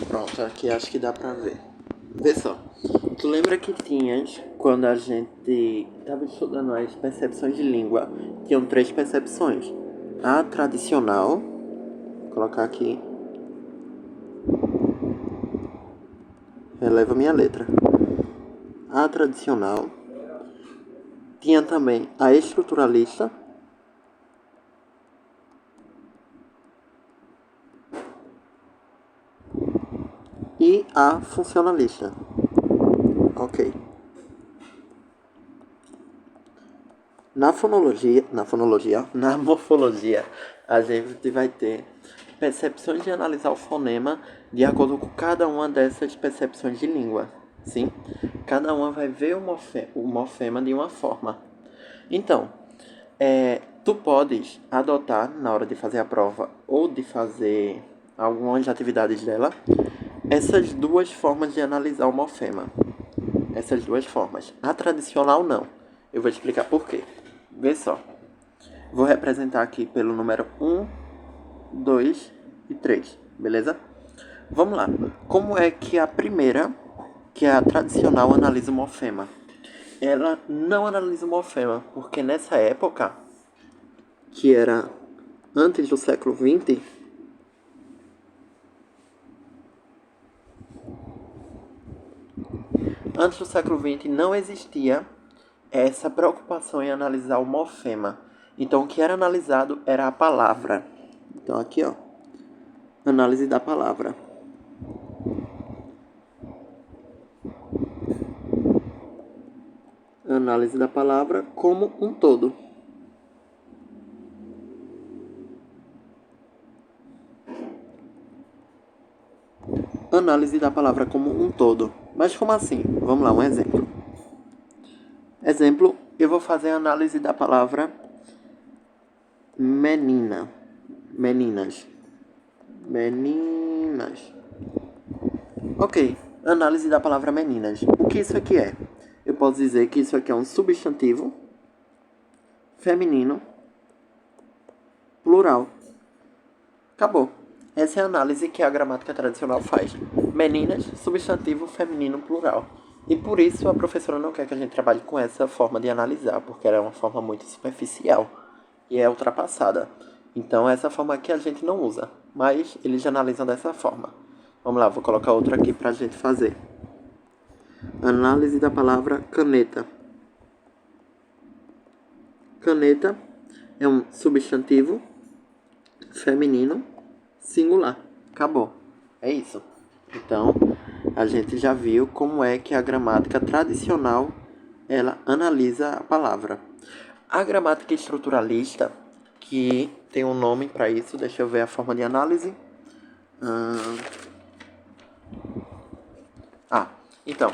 Pronto, aqui acho que dá pra ver. Vê só. Tu lembra que tinhas, quando a gente tava estudando as percepções de língua, tinham três percepções. A tradicional, vou colocar aqui, releva minha letra. A tradicional. Tinha também a estruturalista. E a funcionalista. Ok. Na morfologia, a gente vai ter percepções de analisar o fonema de acordo com cada uma dessas percepções de língua. Sim? Cada uma vai ver o morfema de uma forma. Então, tu podes adotar na hora de fazer a prova ou de fazer algumas atividades dela essas duas formas de analisar o morfema. Essas duas formas. A tradicional não. Eu vou explicar por quê. Vê só. Vou representar aqui pelo número 1, 2 e 3, beleza? Vamos lá. Como é que a primeira, que é a tradicional, analisa o morfema? Ela não analisa o morfema, porque nessa época, que era antes do século XX, não existia essa preocupação em analisar o morfema. Então, o que era analisado era a palavra. Então, aqui, ó, análise da palavra. Análise da palavra como um todo. Análise da palavra como um todo. Mas como assim? Vamos lá, um exemplo. Exemplo, eu vou fazer a análise da palavra menina. Meninas. Meninas. Ok, análise da palavra meninas. O que isso aqui é? Eu posso dizer que isso aqui é um substantivo feminino plural. Acabou. Essa é a análise que a gramática tradicional faz. Meninas, substantivo feminino plural. E por isso a professora não quer que a gente trabalhe com essa forma de analisar, porque ela é uma forma muito superficial e é ultrapassada. Então essa forma aqui a gente não usa, mas eles analisam dessa forma. Vamos lá, vou colocar outra aqui pra gente fazer. Análise da palavra caneta. Caneta é um substantivo feminino singular. Acabou. É isso. Então, a gente já viu como é que a gramática tradicional ela analisa a palavra. A gramática estruturalista, que tem um nome para isso, deixa eu ver a forma de análise. Então,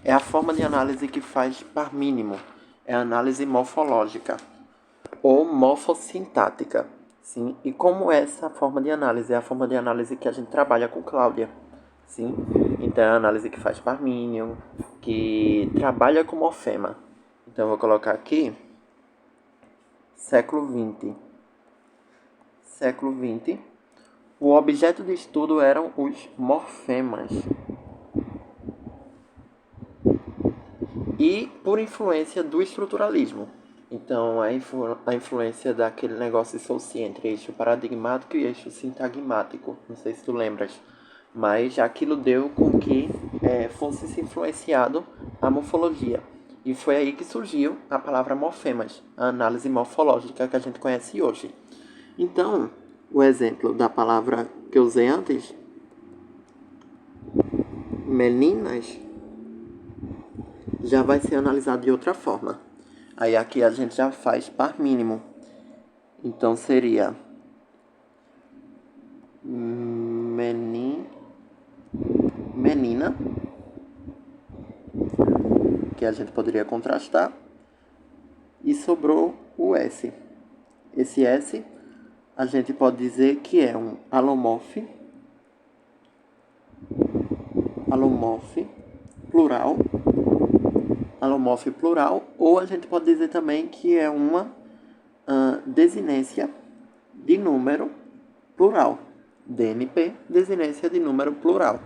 é a forma de análise que faz par mínimo. É a análise morfológica ou morfossintática. Sim? E como é essa forma de análise? É a forma de análise que a gente trabalha com Cláudia. Sim? Então é a análise que faz par mínimo, que trabalha com morfema. Então eu vou colocar aqui século XX. Século XX. O objeto de estudo eram os morfemas. E por influência do estruturalismo. Então, a influência daquele negócio dissociar entre eixo paradigmático e eixo sintagmático. Não sei se tu lembras. Mas aquilo deu com que fosse se influenciado a morfologia. E foi aí que surgiu a palavra morfemas, a análise morfológica que a gente conhece hoje. Então, o exemplo da palavra que eu usei antes, meninas, já vai ser analisado de outra forma. Aí aqui a gente já faz par mínimo. Então seria menina, que a gente poderia contrastar, e sobrou o S. Esse S a gente pode dizer que é um alomorfe plural, ou a gente pode dizer também que é uma desinência de número plural. DNP, desinência de número plural.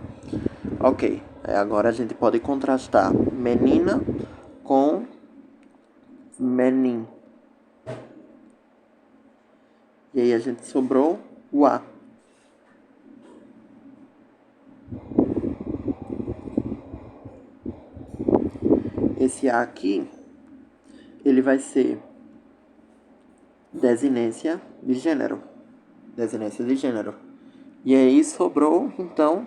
Ok, agora a gente pode contrastar menina com menin. E aí a gente sobrou o A. Esse A aqui, ele vai ser desinência de gênero. Desinência de gênero. E aí sobrou, então,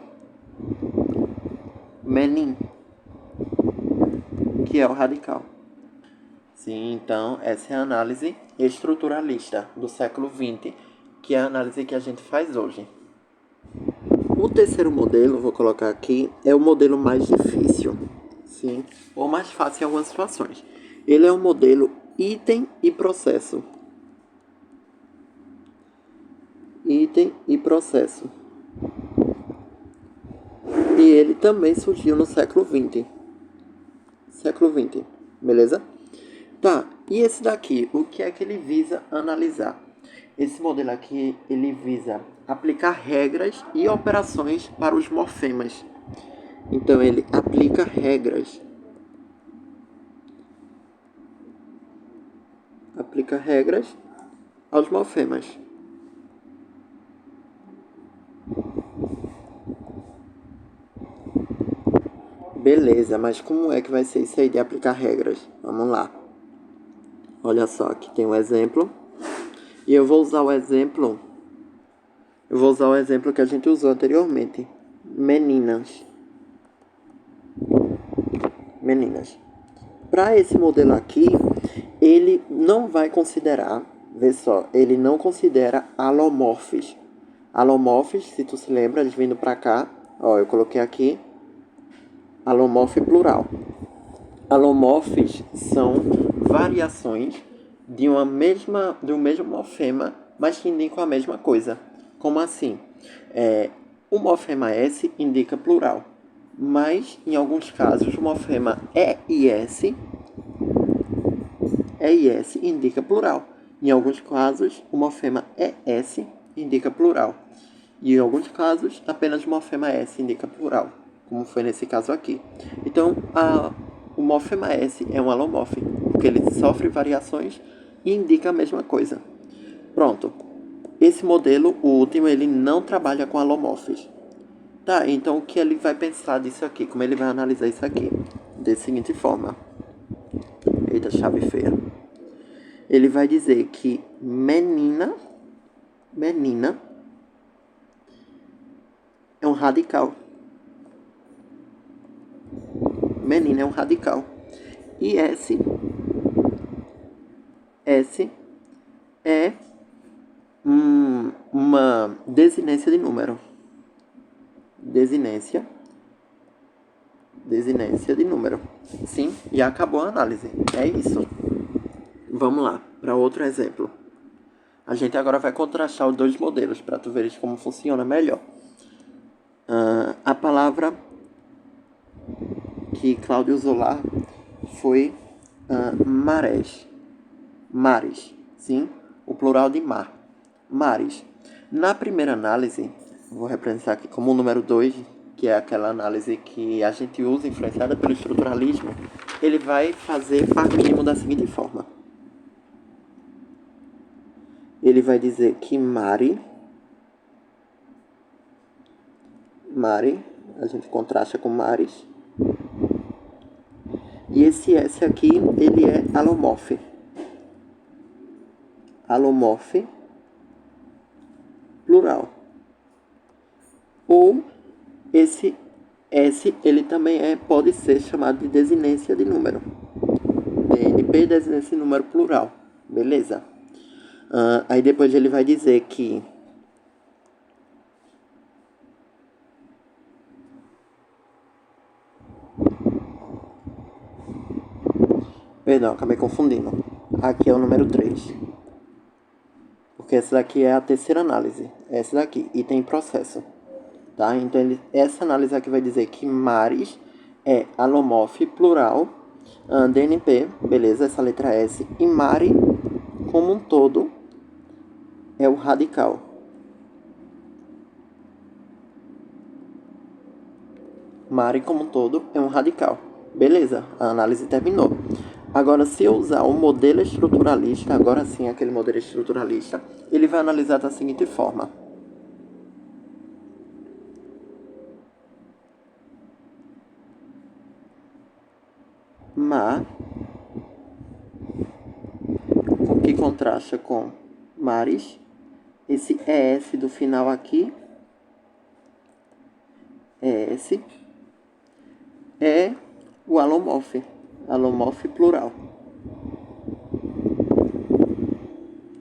menin, que é o radical. Sim, então essa é a análise estruturalista do século XX, que é a análise que a gente faz hoje. O terceiro modelo, vou colocar aqui, é o modelo mais difícil, sim, ou mais fácil em algumas situações. Ele é o modelo item e processo. Item e processo. E ele também surgiu no século XX. Século XX, beleza? Tá, e esse daqui, o que é que ele visa analisar? Esse modelo aqui, ele visa aplicar regras e operações para os morfemas. Então, ele aplica regras. Aplica regras aos morfemas. Beleza, mas como é que vai ser isso aí de aplicar regras? Vamos lá. Olha só, aqui tem um exemplo. E eu vou usar o exemplo. Eu vou usar o exemplo que a gente usou anteriormente. Meninas. Meninas. Para esse modelo aqui, ele não vai considerar, vê só, ele não considera alomorfes. Alomorfes, se tu se lembra, eles vindo para cá, ó, eu coloquei aqui alomorfe plural. Alomorfes são variações de um mesmo morfema, mas que indicam a mesma coisa. Como assim? O morfema S indica plural, mas em alguns casos o morfema E e S indica plural. Em alguns casos o morfema ES indica plural. E em alguns casos apenas o morfema S indica plural, como foi nesse caso aqui. Então, o morfema S é um alomorfe, porque ele sofre variações e indica a mesma coisa. Pronto. Esse modelo, o último, ele não trabalha com alomorfes. Tá, então o que ele vai pensar disso aqui? Como ele vai analisar isso aqui? Da seguinte forma. Eita, chave feia. Ele vai dizer que menina é um radical. Menina é um radical. E S é uma desinência de número. Desinência de número. Sim, e acabou a análise. É isso. Vamos lá, para outro exemplo. A gente agora vai contrastar os dois modelos para tu veres como funciona melhor. A palavra que Cláudio usou lá foi marés. Mares, sim, o plural de mar. Mares. Na primeira análise, vou representar aqui como o número 2, que é aquela análise que a gente usa, influenciada pelo estruturalismo, ele vai fazer par mínimo da seguinte forma. Ele vai dizer que Mari, a gente contrasta com Mares, e esse S aqui, ele é alomorfe. Alomorfe plural. Ou esse S, ele também pode ser chamado de desinência de número. DNP, desinência de número plural. Beleza? Aí depois ele vai dizer que perdão, acabei confundindo. Aqui é o número 3. Porque essa daqui é a terceira análise. Essa daqui. E tem processo. Tá? Então, essa análise aqui vai dizer que Mares é alomorfe plural. DNP, beleza, essa letra S. E Mari, como um todo, é o radical. Mari como um todo é um radical. Beleza, a análise terminou. Agora, se eu usar o modelo estruturalista, agora sim aquele modelo estruturalista, ele vai analisar da seguinte forma. Mar, que contrasta com mares. Esse ES do final aqui, ES, é o alomorfe. Alomorfe plural.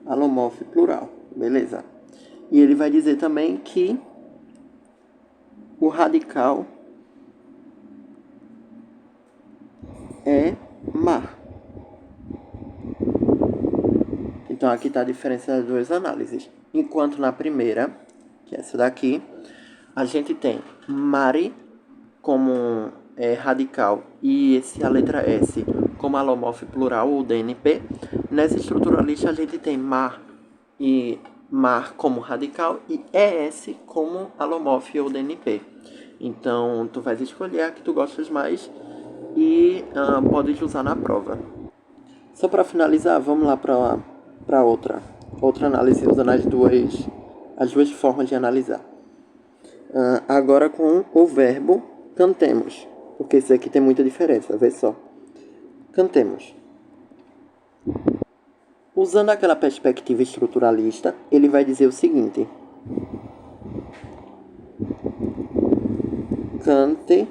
Alomorfe plural, beleza. E ele vai dizer também que o radical é mar. Então aqui está a diferença das duas análises. Enquanto na primeira, que é essa daqui, a gente tem mare como radical e a letra S como alomorfe plural ou DNP. Nessa estruturalista a gente tem mar como radical e ES como alomorfe ou DNP. Então tu vais escolher a que tu gostas mais e podes usar na prova. Só para finalizar, vamos lá para outra análise usando as duas formas de analisar. Agora com o verbo cantemos, porque isso aqui tem muita diferença, vê só. Cantemos. Usando aquela perspectiva estruturalista, ele vai dizer o seguinte: cante,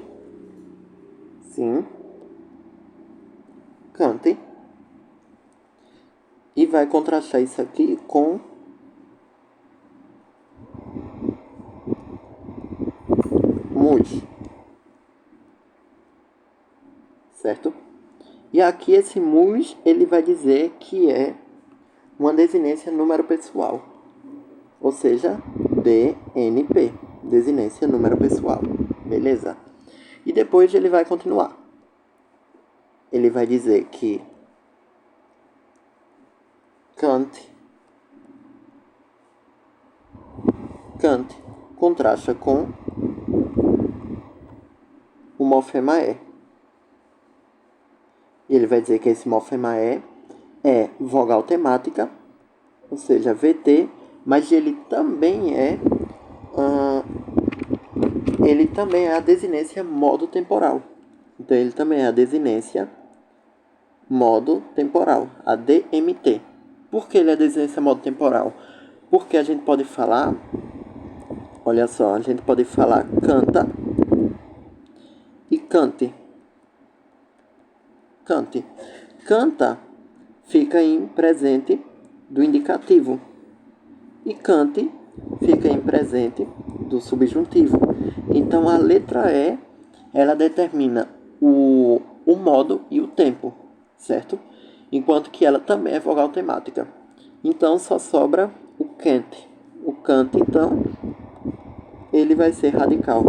sim, cante, e vai contrastar isso aqui com mus, certo? E aqui esse mus, ele vai dizer que é uma desinência número pessoal, ou seja, DNP, desinência número pessoal, beleza? E depois ele vai continuar. Ele vai dizer que cante contrasta com o morfema E. E ele vai dizer que esse morfema E é vogal temática, ou seja, VT, mas ele também é a desinência modo temporal. Então ele também é a desinência modo temporal, a DMT. Por que ele é a desinência modo temporal? Porque a gente pode falar, olha só, a gente pode falar canta e cante. Cante. Canta fica em presente do indicativo e cante fica em presente do subjuntivo. Então a letra E, ela determina o modo e o tempo, certo? Enquanto que ela também é vogal temática. Então só sobra o cante. O cante, então, ele vai ser radical.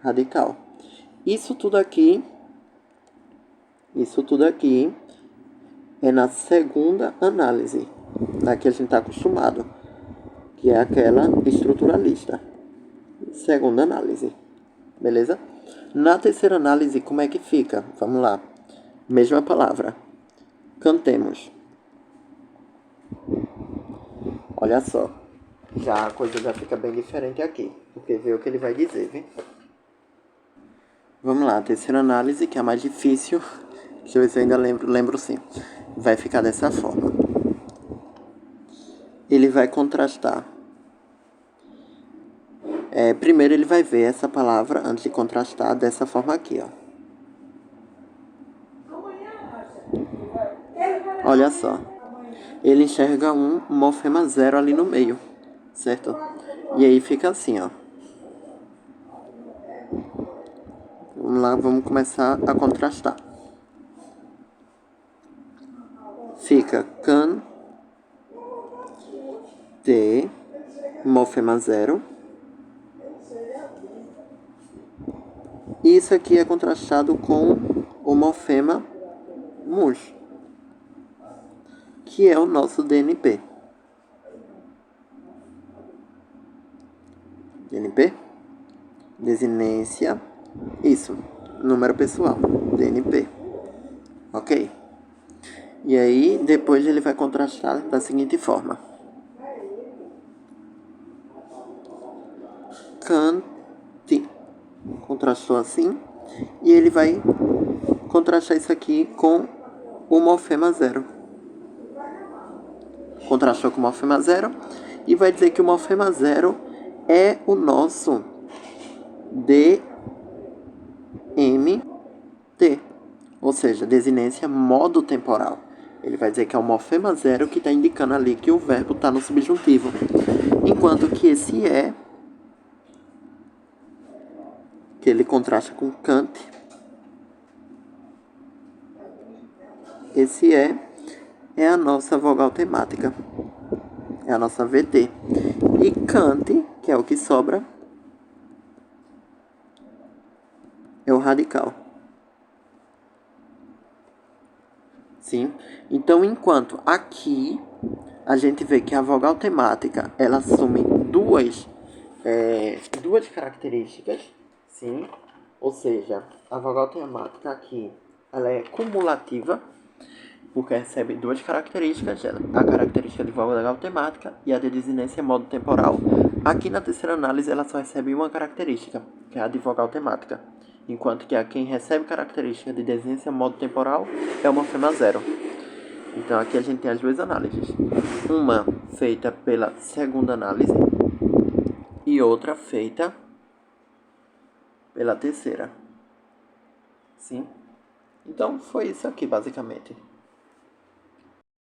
Radical. Isso tudo aqui é na segunda análise, da que a gente está acostumado, que é aquela estruturalista. Segunda análise, beleza? Na terceira análise, como é que fica? Vamos lá. Mesma palavra. Cantemos. Olha só. Já a coisa já fica bem diferente aqui, porque vê o que ele vai dizer, viu? Vamos lá, a terceira análise, que é a mais difícil. Deixa eu ver se eu ainda lembro sim. Vai ficar dessa forma. Ele vai contrastar. Primeiro ele vai ver essa palavra antes de contrastar dessa forma aqui, ó. Olha só. Ele enxerga um morfema zero ali no meio, certo? E aí fica assim, ó. Vamos lá, vamos começar a contrastar. Fica can, te, morfema zero. E isso aqui é contrastado com o morfema mus, que é o nosso DNP. DNP, desinência, isso, número pessoal, DNP, ok? E aí, depois ele vai contrastar da seguinte forma. Cante, contrastou assim, e ele vai contrastar isso aqui com o morfema zero. Contrastou com o morfema zero e vai dizer que o morfema zero é o nosso DMT, ou seja, desinência modo temporal. Ele vai dizer que é o morfema zero que está indicando ali que o verbo está no subjuntivo, enquanto que esse é, que ele contrasta com Kant, esse é a nossa vogal temática, é a nossa VT. E Kant, que é o que sobra, é o radical. Sim? Então, enquanto aqui a gente vê que a vogal temática ela assume duas características, sim? Ou seja, a vogal temática aqui ela é cumulativa, porque recebe duas características, a característica de vogal temática e a de desinência modo temporal. Aqui na terceira análise ela só recebe uma característica, que é a de vogal temática, enquanto que a quem recebe característica de desinência modo temporal é o morfema zero. Então aqui a gente tem as duas análises, uma feita pela segunda análise e outra feita pela terceira. Sim? Então foi isso aqui basicamente.